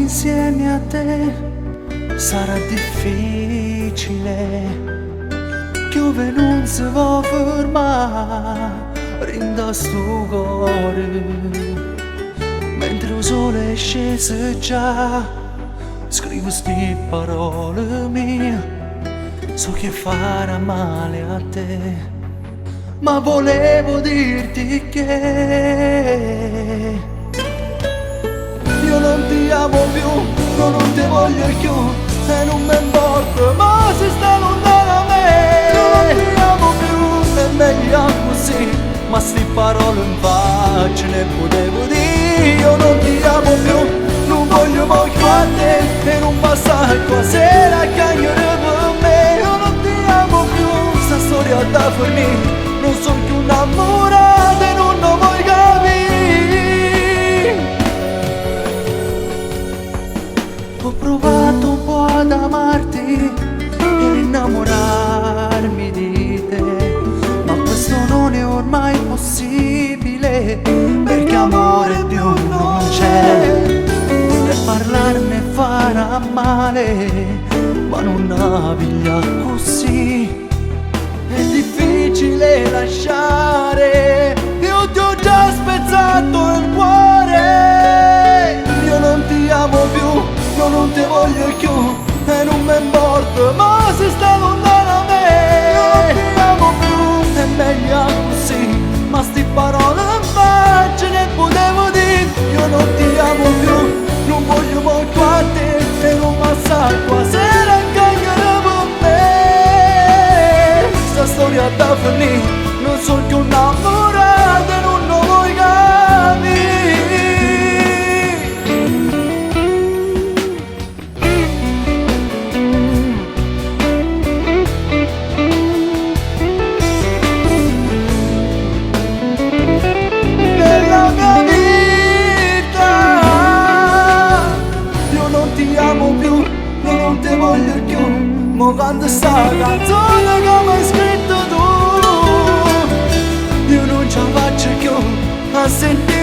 insieme a te sarà difficile, che non si può fermare, rinda sto cuore, mentre il sole è sceso già, scrivo sti parole mie, so che farà male a te, ma volevo dirti che io non ti amo più, io non ti voglio più, e non mi importa, ma se stai lontano da me. Io non ti amo più, è meglio così, ma sti parole in faccia ne potevo dire. Io non ti amo più, non voglio più a te, e non basta tua sera a cagliare per me. Io non ti amo più, sta storia da finire, non sono più innamorata e non lo vuoi capire. Ho provato un po' ad amarti e innamorarmi di te, ma questo non è ormai possibile, perché amore più non c'è, e parlarne farà male, ma non avviglia così, è difficile lasciare, io ti ho già spezzato il cuore. Io non ti amo più, io non ti voglio più, e non mi importa, ma se stai lontano da me. Io non ti amo più, è meglio così, ma sti parole in faccia ne potevo dire. Io non ti amo più, non voglio più a te, e non passa qua sera a cagliare per me. Sta storia da finire, non sono più innamorata e non lo vuoi capire. Ma quando sta canzone come hai scritto tu, io non ce la faccio più a sentire.